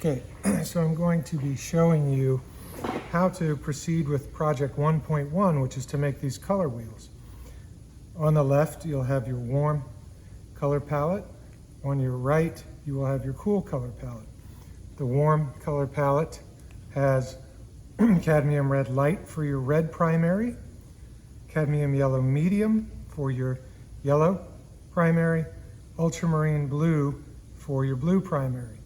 Okay, so I'm going to be showing you how to proceed with project 1.1, which is to make these color wheels. On the left, you'll have your warm color palette. On your right, you will have your cool color palette. The warm color palette has cadmium red light for your red primary, cadmium yellow medium for your yellow primary, ultramarine blue for your blue primary.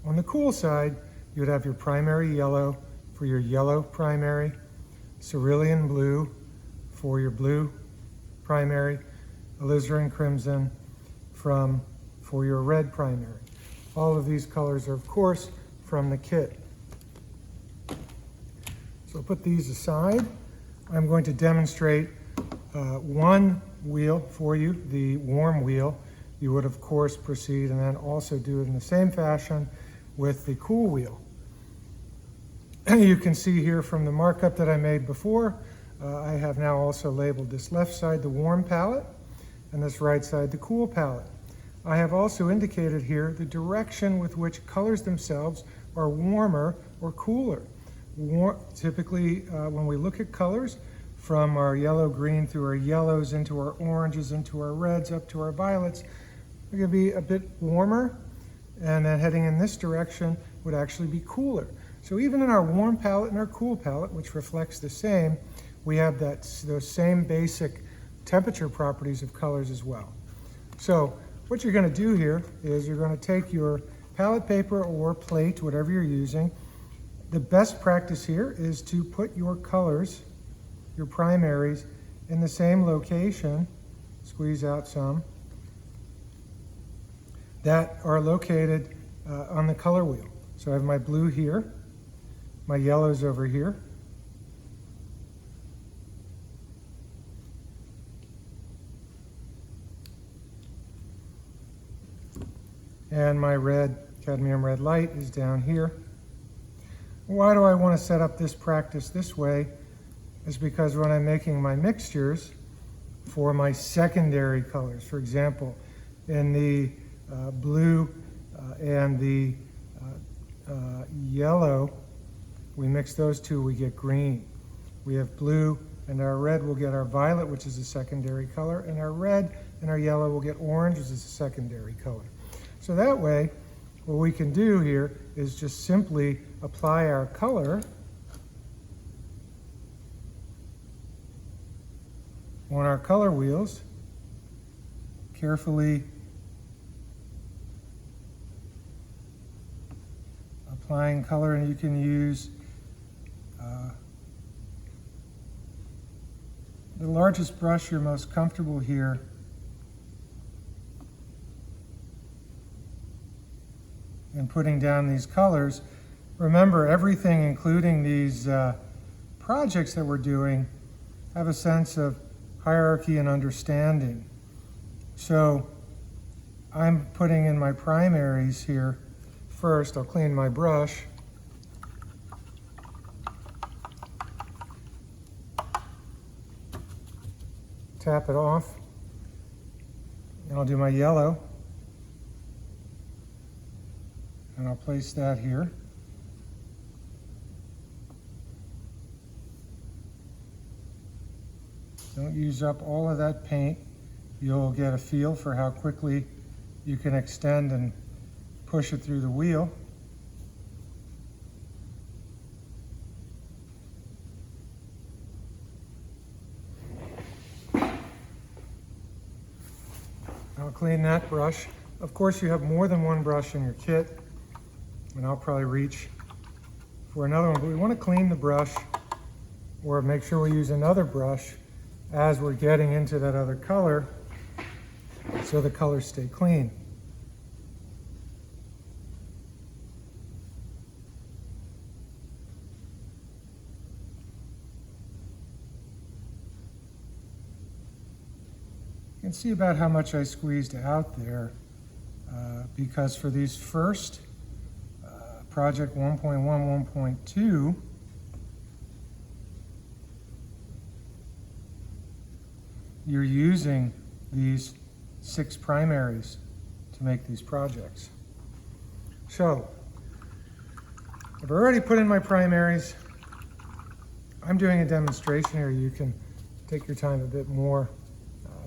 On the cool side, you would have your primary yellow for your yellow primary, cerulean blue for your blue primary, alizarin crimson for your red primary. All of these colors are, of course, from the kit. So I'll put these aside. I'm going to demonstrate one wheel for you, the warm wheel. You would, of course, proceed and then also do it in the same fashion with the cool wheel. You can see here from the markup that I made before, I have now also labeled this left side the warm palette and this right side the cool palette. I have also indicated here the direction with which colors themselves are warmer or cooler. Typically, when we look at colors, from our yellow green through our yellows into our oranges into our reds up to our violets, they're going to be a bit warmer, and then heading in this direction would actually be cooler. So even in our warm palette and our cool palette, which reflects the same, we have those same basic temperature properties of colors as well. So what you're going to do here is you're going to take your palette paper or plate, whatever you're using. The best practice here is to put your colors, your primaries, in the same location, squeeze out some, that are located on the color wheel. So I have my blue here, my yellows over here, and my red, cadmium red light, is down here. Why do I want to set up this practice this way? Is because when I'm making my mixtures for my secondary colors, for example, in the blue and the yellow, we mix those two, we get green. We have blue and our red will get our violet, which is a secondary color, and our red and our yellow will get orange, which is a secondary color. So that way, what we can do here is just simply apply our color on our color wheels, carefully applying color, and you can use the largest brush you're most comfortable here. And putting down these colors. Remember, everything, including these projects that we're doing, have a sense of hierarchy and understanding. So I'm putting in my primaries here first. I'll clean my brush. Tap it off. And I'll do my yellow. And I'll place that here. Don't use up all of that paint. You'll get a feel for how quickly you can extend and push it through the wheel. I'll clean that brush. Of course, you have more than one brush in your kit, and I'll probably reach for another one, but we want to clean the brush or make sure we use another brush as we're getting into that other color so the colors stay clean. You can see about how much I squeezed out there because for these first project 1.1, 1.2, you're using these 6 primaries to make these projects. So I've already put in my primaries. I'm doing a demonstration here. You can take your time a bit more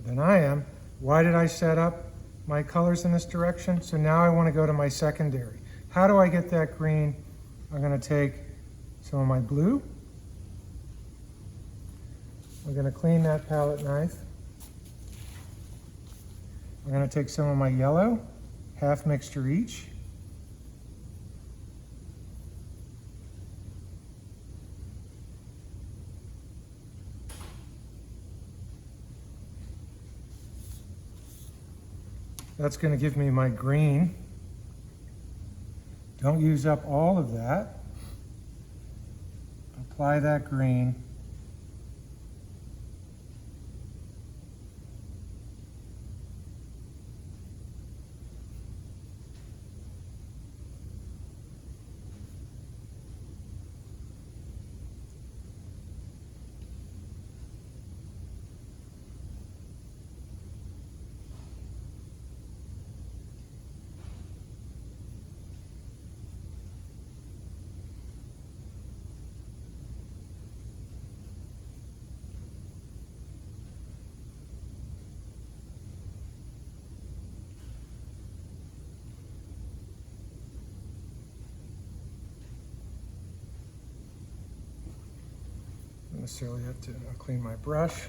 than I am. Why did I set up my colors in this direction? So now I want to go to my secondary. How do I get that green? I'm going to take some of my blue. I'm going to clean that palette knife. I'm going to take some of my yellow, half mixture each. That's going to give me my green. Don't use up all of that. Apply that green. Necessarily have to clean my brush.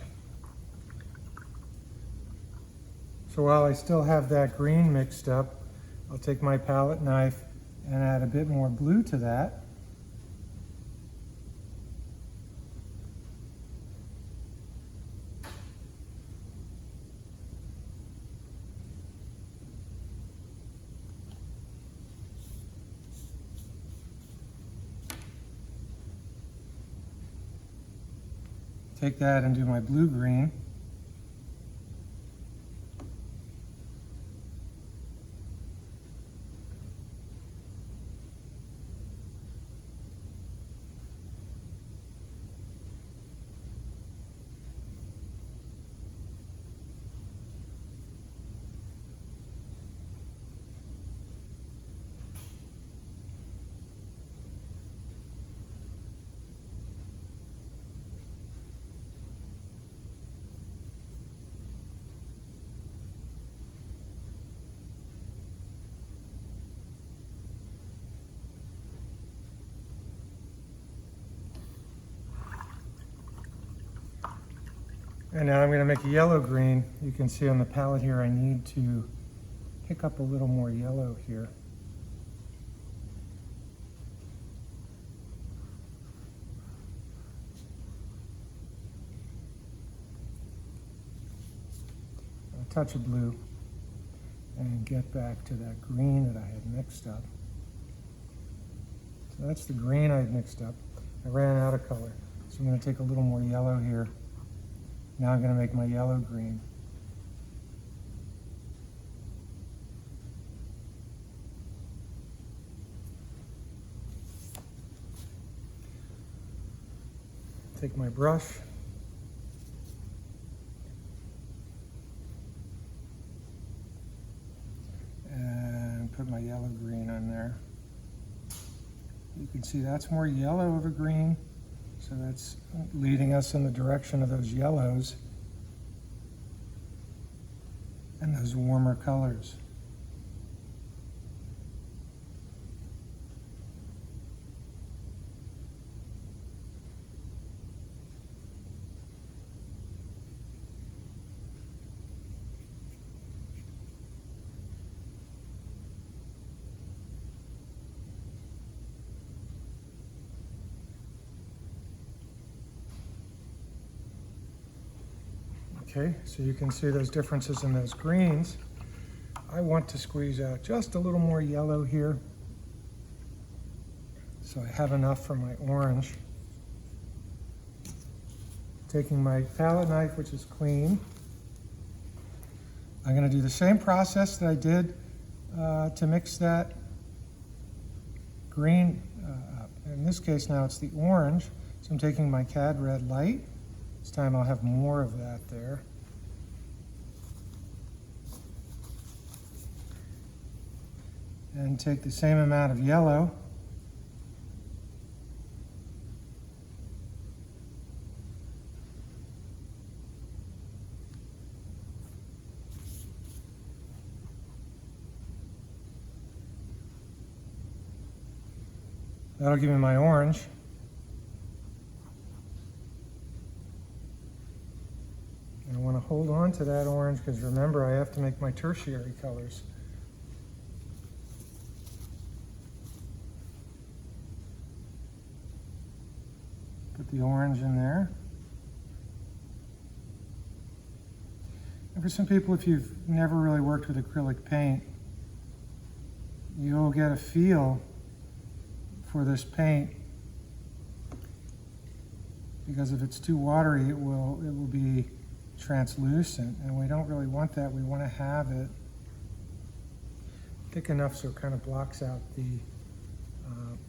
So while I still have that green mixed up, I'll take my palette knife and add a bit more blue to that. Take that and do my blue-green. And now I'm going to make a yellow-green. You can see on the palette here I need to pick up a little more yellow here. A touch of blue and get back to that green that I had mixed up. So that's the green I had mixed up. I ran out of color. So I'm going to take a little more yellow here. Now I'm going to make my yellow-green. Take my brush. And put my yellow-green on there. You can see that's more yellow over green. So that's leading us in the direction of those yellows and those warmer colors. Okay, so you can see those differences in those greens. I want to squeeze out just a little more yellow here, so I have enough for my orange. Taking my palette knife, which is clean, I'm going to do the same process that I did to mix that green up. In this case now it's the orange, so I'm taking my Cad Red Light. This time I'll have more of that there. And take the same amount of yellow That'll give me my orange. And I want to hold on to that orange because remember, I have to make my tertiary colors. Put the orange in there. And for some people, if you've never really worked with acrylic paint, you'll get a feel for this paint because if it's too watery, it will be translucent, and we don't really want that. We want to have it thick enough so it kind of blocks out the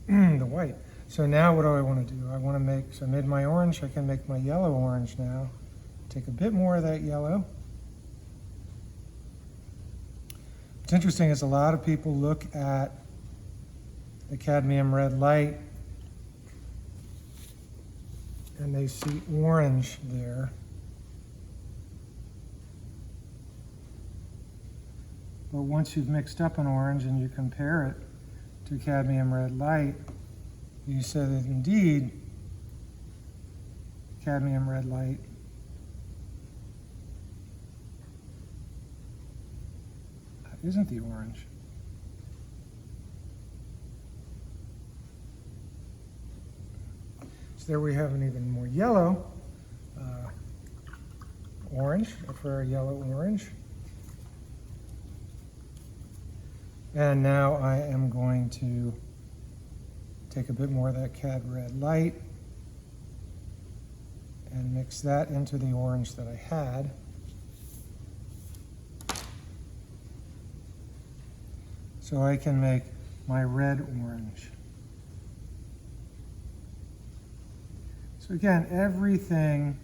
the white. So now what do I want to do? I want to make, so I made my orange, I can make my yellow orange now. Take a bit more of that yellow. What's interesting is a lot of people look at the cadmium red light and they see orange there. But once you've mixed up an orange and you compare it to cadmium red light, you say that indeed cadmium red light isn't the orange. So there we have an even more yellow orange, for a yellow orange. And now I am going to take a bit more of that cad red light and mix that into the orange that I had. So I can make my red orange. So again, everything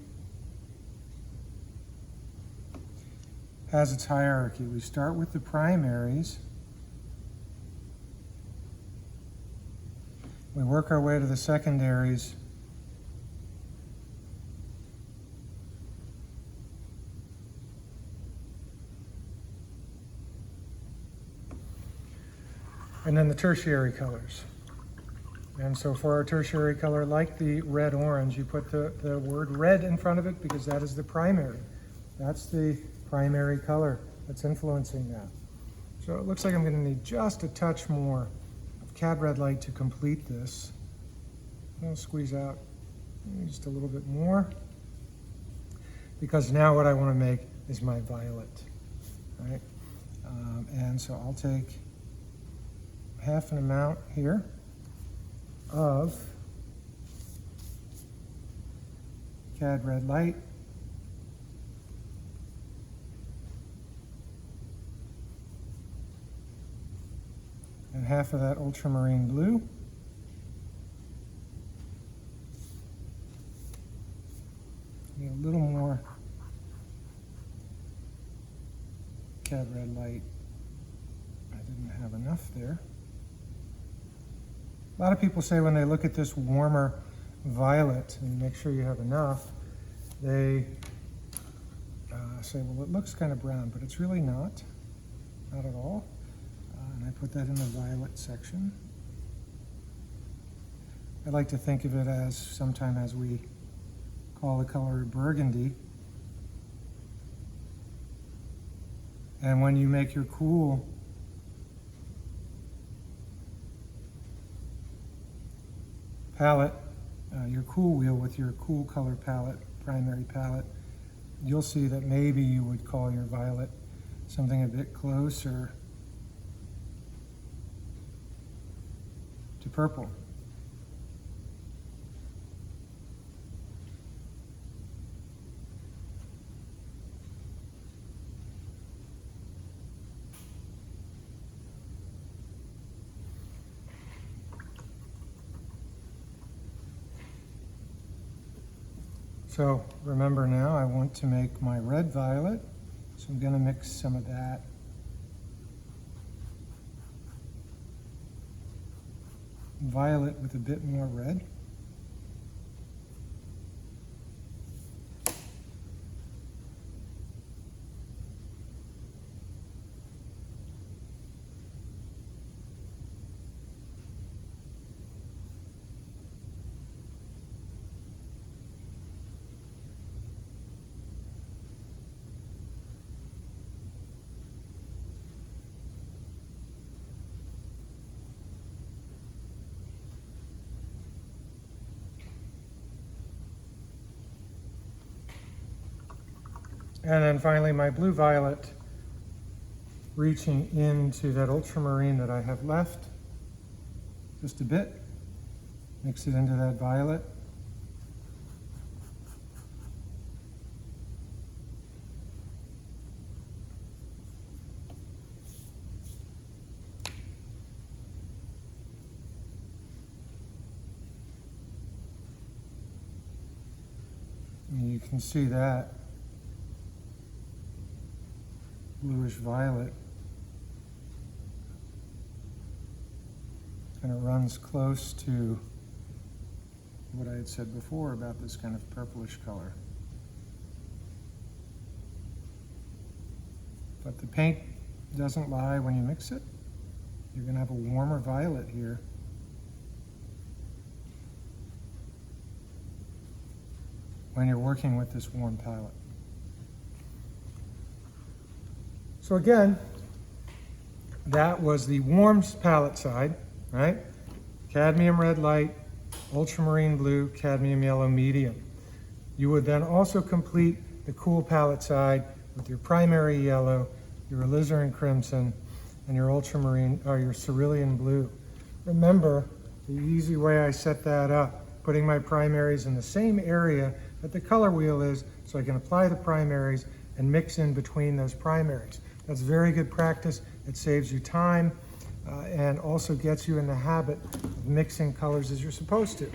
has its hierarchy. We start with the primaries. We work our way to the secondaries. And then the tertiary colors. And so for our tertiary color, like the red orange, you put the word red in front of it because that is the primary. That's the primary color that's influencing that. So it looks like I'm going to need just a touch more of cad red light to complete this. I'll squeeze out just a little bit more because now what I want to make is my violet. Right? And so I'll take half an amount here of cad red light. And half of that ultramarine blue. Need a little more cad red light. I didn't have enough there. A lot of people say when they look at this warmer violet, and make sure you have enough, they say, well, it looks kind of brown, but it's really not at all. And I put that in the violet section. I like to think of it as sometime as we call the color burgundy. And when you make your cool palette, your cool wheel with your cool color palette, primary palette, you'll see that maybe you would call your violet something a bit closer to purple. So remember now I want to make my red violet, so I'm going to mix some of that violet with a bit more red. And then finally my blue violet, reaching into that ultramarine that I have left just a bit. Mix it into that violet. And you can see that bluish violet kind of runs close to what I had said before about this kind of purplish color. But the paint doesn't lie when you mix it. You're going to have a warmer violet here. When you're working with this warm palette. So again, that was the warm palette side, right? Cadmium red light, ultramarine blue, cadmium yellow medium. You would then also complete the cool palette side with your primary yellow, your alizarin crimson, and your ultramarine, or your cerulean blue. Remember, the easy way I set that up, putting my primaries in the same area that the color wheel is, so I can apply the primaries and mix in between those primaries. That's very good practice. It saves you time and also gets you in the habit of mixing colors as you're supposed to.